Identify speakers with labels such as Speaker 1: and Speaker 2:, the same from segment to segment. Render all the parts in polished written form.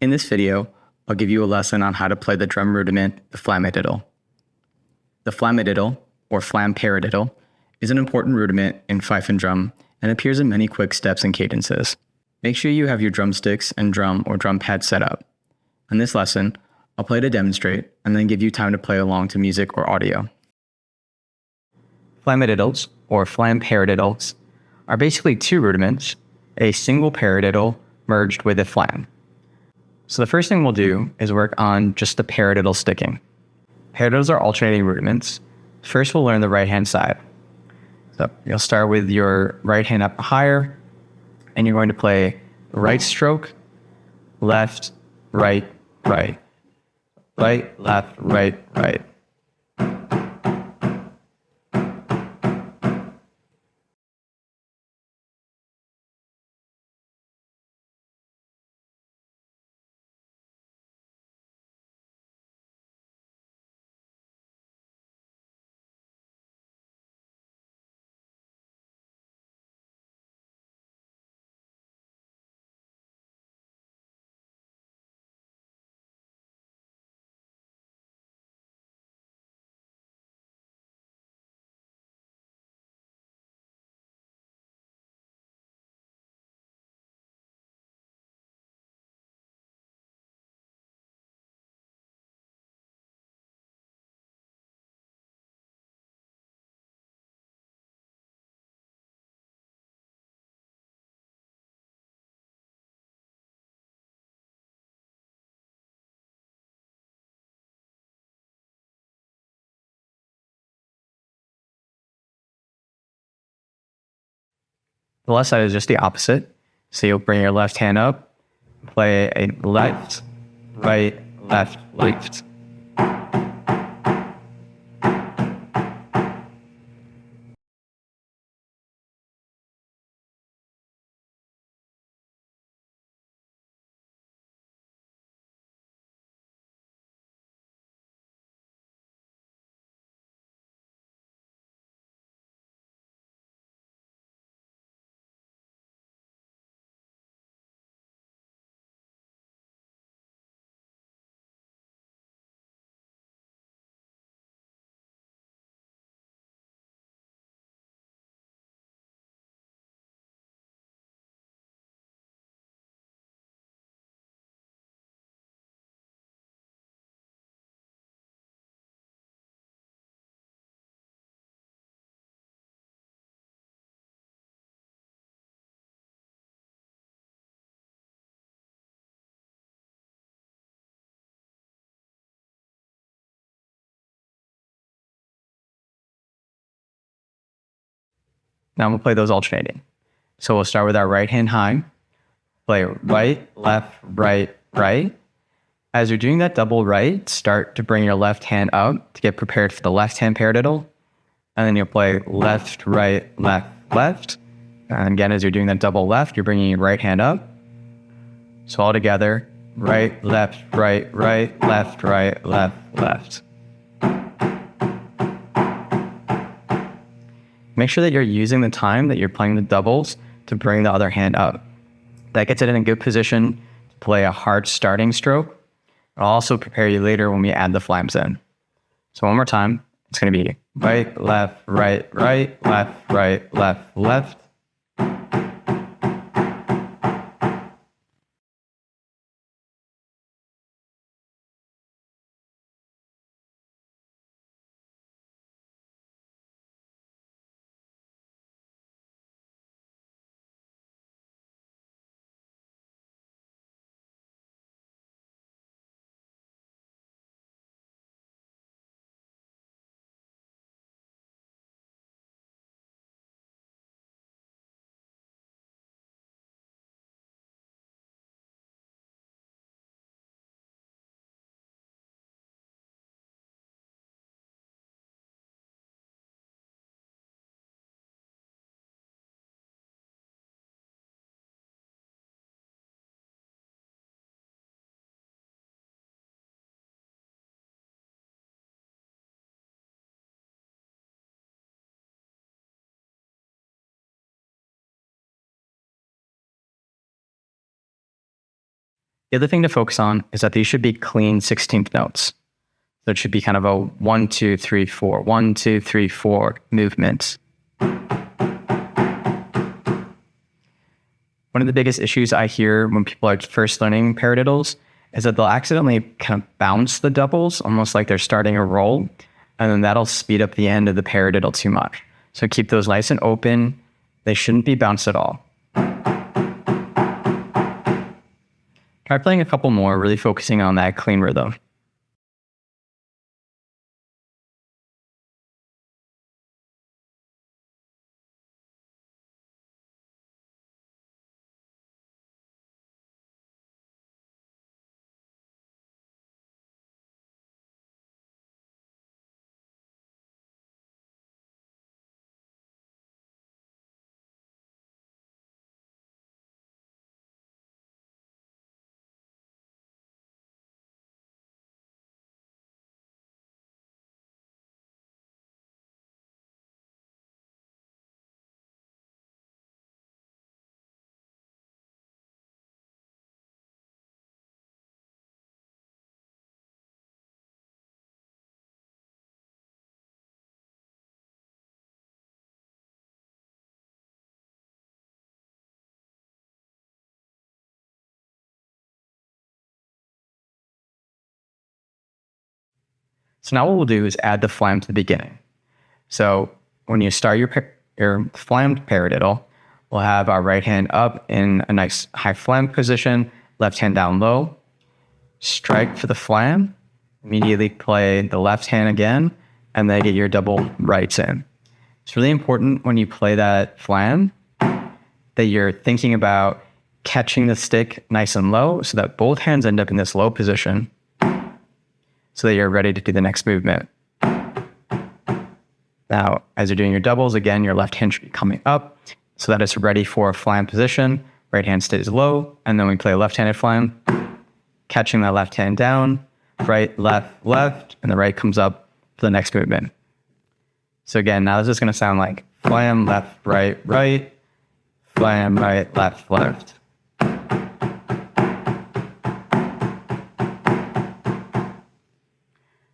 Speaker 1: In this video, I'll give you a lesson on how to play the drum rudiment, the Flamadiddle. The Flamadiddle, or Paradiddle, is an important rudiment in fife and drum and appears in many quick steps and cadences. Make sure you have your drumsticks and drum or drum pad set up. In this lesson, I'll play to demonstrate and then give you time to play along to music or audio. Flamadiddles, or Paradiddles, are basically two rudiments, a single paradiddle merged with a flam. So the first thing we'll do is work on just the paradiddle sticking. Paradiddles are alternating rudiments. First, we'll learn the right-hand side. So you'll start with your right hand up higher, and you're going to play right stroke, left, right, right. Right, left, right, right. The left side is just the opposite. So you'll bring your left hand up, play a left, right, left, left. Now we'll play those alternating. So we'll start with our right hand high, play right, left, right, right. As you're doing that double right, start to bring your left hand up to get prepared for the left hand paradiddle. And then you'll play left, right, left, left. And again, as you're doing that double left, you're bringing your right hand up. So all together, right, left, right, right, left, right, left, left. Make sure that you're using the time that you're playing the doubles to bring the other hand up. That gets it in a good position to play a hard starting stroke. It'll also prepare you later when we add the flams in. So one more time, it's going to be right, left, right, right, left, right, left, left. The other thing to focus on is that these should be clean 16th notes. So it should be kind of a 1, 2, 3, 4, 1, 2, 3, 4 movement. One of the biggest issues I hear when people are first learning paradiddles is that they'll accidentally kind of bounce the doubles, almost like they're starting a roll, and then that'll speed up the end of the paradiddle too much. So keep those nice and open. They shouldn't be bounced at all. Try playing a couple more, really focusing on that clean rhythm. So now what we'll do is add the flam to the beginning. So when you start your flammed paradiddle, we'll have our right hand up in a nice high flam position, left hand down low, strike for the flam, immediately play the left hand again, and then get your double rights in. It's really important when you play that flam that you're thinking about catching the stick nice and low so that both hands end up in this low position, so that you're ready to do the next movement. Now, as you're doing your doubles, again, your left hand should be coming up so that it's ready for a flam position. Right hand stays low, and then we play a left-handed flam, catching that left hand down, right, left, and the right comes up for the next movement. So again, now this is going to sound like flam, left, right, flam, right, left.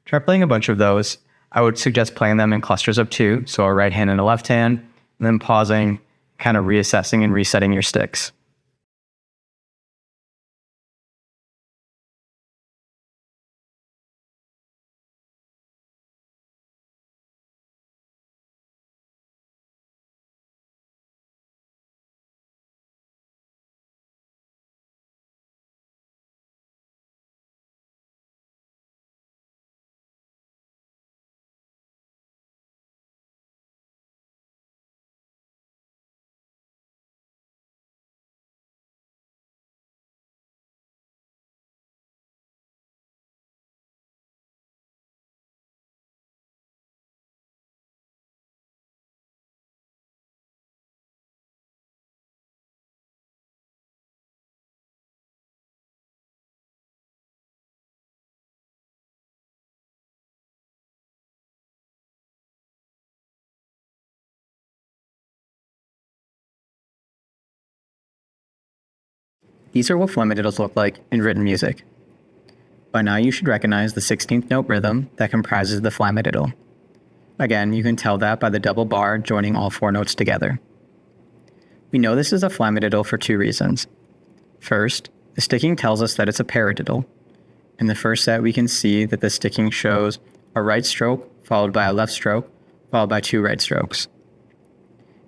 Speaker 1: Try playing a bunch of those. I would suggest playing them in clusters of 2, so a right hand and a left hand, and then pausing, kind of reassessing and resetting your sticks. These are what Flamadiddles look like in written music. By now you should recognize the 16th note rhythm that comprises the Flamadiddle. Again, you can tell that by the double bar joining all 4 notes together. We know this is a Flamadiddle for 2 reasons. First, the sticking tells us that it's a paradiddle. In the first set, we can see that the sticking shows a right stroke followed by a left stroke, followed by 2 right strokes.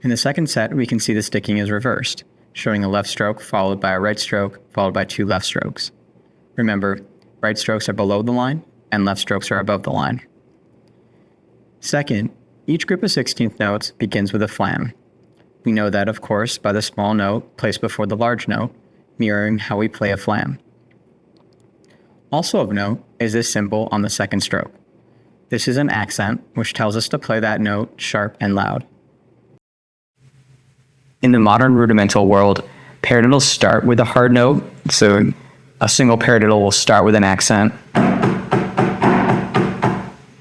Speaker 1: In the second set, we can see the sticking is reversed, showing a left stroke followed by a right stroke, followed by 2 left strokes. Remember, right strokes are below the line, and left strokes are above the line. Second, each group of 16th notes begins with a flam. We know that, of course, by the small note placed before the large note, mirroring how we play a flam. Also of note is this symbol on the second stroke. This is an accent, which tells us to play that note sharp and loud. In the modern rudimental world, paradiddles start with a hard note, so a single paradiddle will start with an accent.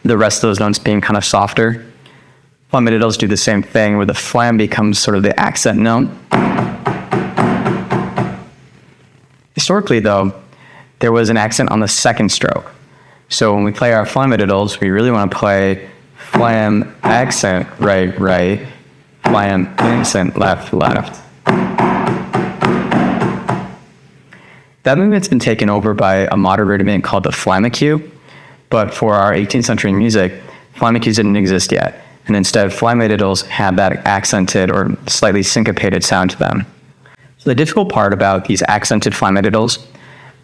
Speaker 1: The rest of those notes being kind of softer. Flamadiddles do the same thing, where the flam becomes sort of the accent note. Historically, though, there was an accent on the second stroke. So when we play our Flamadiddles, we really want to play flam, accent, right, right, flam, accent, left, left. That movement's been taken over by a modern rudiment called the flamacue, but for our 18th century music, flamacues didn't exist yet, and instead Flamadiddles had that accented or slightly syncopated sound to them. So the difficult part about these accented Flamadiddles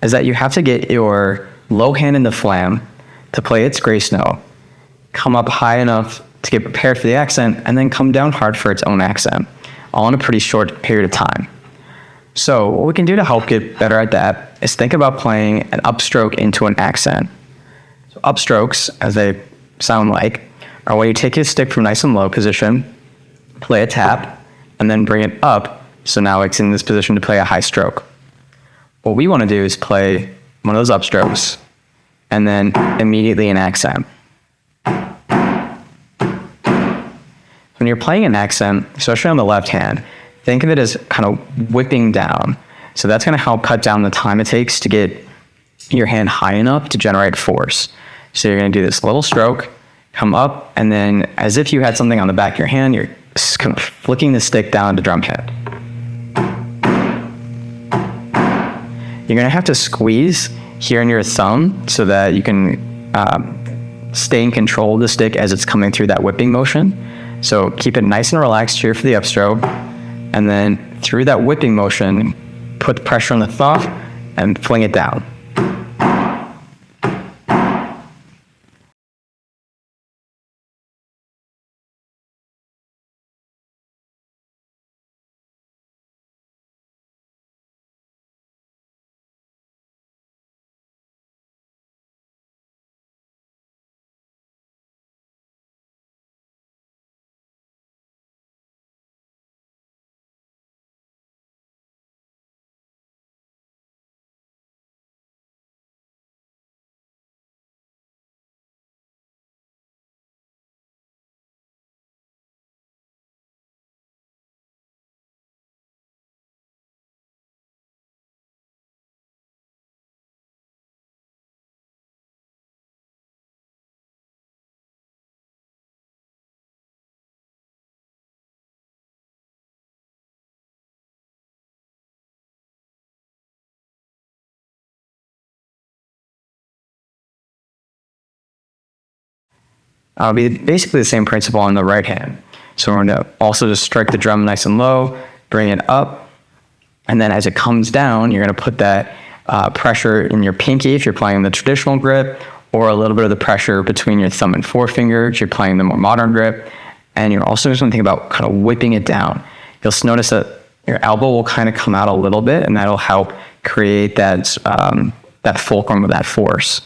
Speaker 1: is that you have to get your low hand in the flam to play its grace note, come up high enough to get prepared for the accent, and then come down hard for its own accent, all in a pretty short period of time. So what we can do to help get better at that is think about playing an upstroke into an accent. So upstrokes, as they sound like, are when you take your stick from nice and low position, play a tap, and then bring it up, so now it's in this position to play a high stroke. What we want to do is play one of those upstrokes, and then immediately an accent. When you're playing an accent, especially on the left hand, think of it as kind of whipping down. So that's going to help cut down the time it takes to get your hand high enough to generate force. So you're going to do this little stroke, come up, and then as if you had something on the back of your hand, you're kind of flicking the stick down to drum head. You're going to have to squeeze here in your thumb so that you can stay in control of the stick as it's coming through that whipping motion. So keep it nice and relaxed here for the upstroke, and then through that whipping motion, put the pressure on the thumb and fling it down. It'll be basically the same principle on the right hand. So we're going to also just strike the drum nice and low, bring it up, and then as it comes down, you're going to put that pressure in your pinky if you're playing the traditional grip, or a little bit of the pressure between your thumb and forefinger if you're playing the more modern grip. And you're also just going to think about kind of whipping it down. You'll notice that your elbow will kind of come out a little bit, and that'll help create that fulcrum of that force.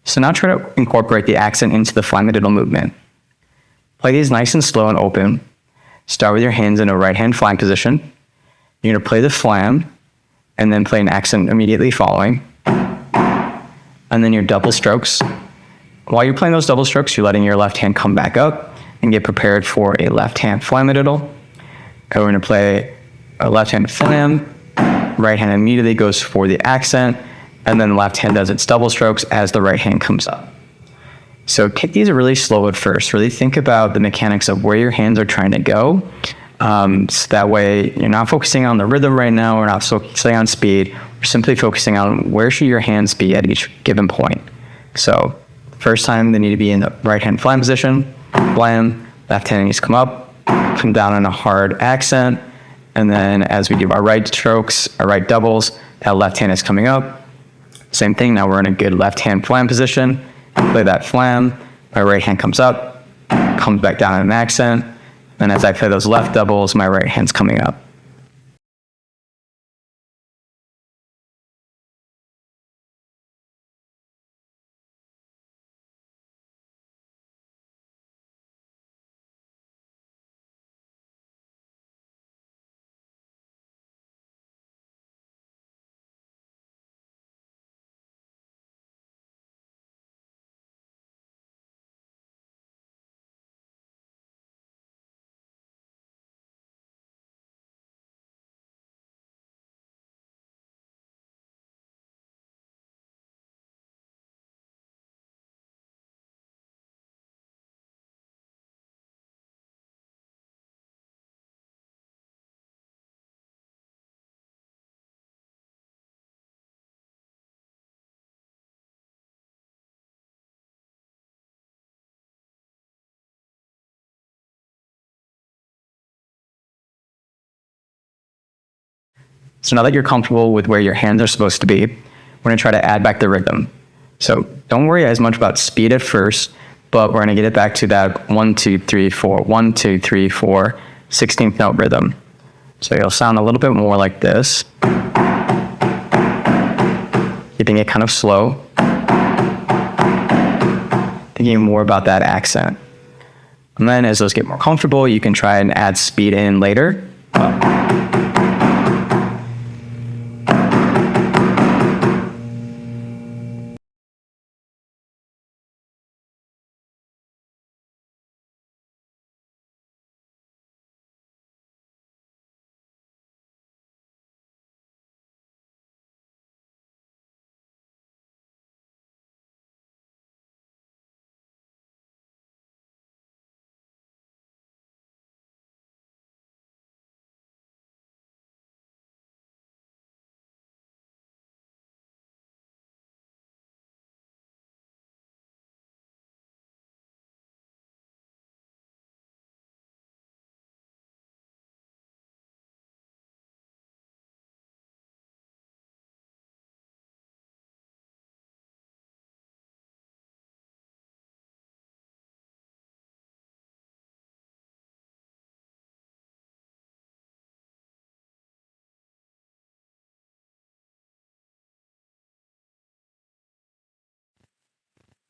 Speaker 1: So now try to incorporate the accent into the Flamadiddle movement. Play these nice and slow and open. Start with your hands in a right hand flam position. You're going to play the flam, and then play an accent immediately following. And then your double strokes. While you're playing those double strokes, you're letting your left hand come back up and get prepared for a left hand Flamadiddle. We're going to play a left hand flam, right hand immediately goes for the accent, and then the left hand does its double strokes as the right hand comes up. So take these really slow at first. Really think about the mechanics of where your hands are trying to go, So that way you're not focusing on the rhythm right now. We're not focusing on speed. We're simply focusing on where should your hands be at each given point. So first time they need to be in the right hand flam position, flam, left hand needs to come down in a hard accent. And then as we do our right strokes, our right doubles, that left hand is coming up. Same thing, now we're in a good left hand flam position. Play that flam, my right hand comes up, comes back down in an accent. Then as I play those left doubles, my right hand's coming up. So now that you're comfortable with where your hands are supposed to be, we're going to try to add back the rhythm. So don't worry as much about speed at first, but we're going to get it back to that 1, 2, 3, 4, 1, 2, 3, 4, 16th note rhythm. So it'll sound a little bit more like this. Keeping it kind of slow. Thinking more about that accent. And then as those get more comfortable, you can try and add speed in later.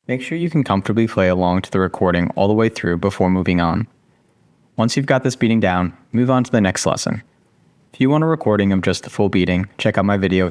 Speaker 1: Make sure you can comfortably play along to the recording all the way through before moving on. Once you've got this beating down, move on to the next lesson. If you want a recording of just the full beating, check out my video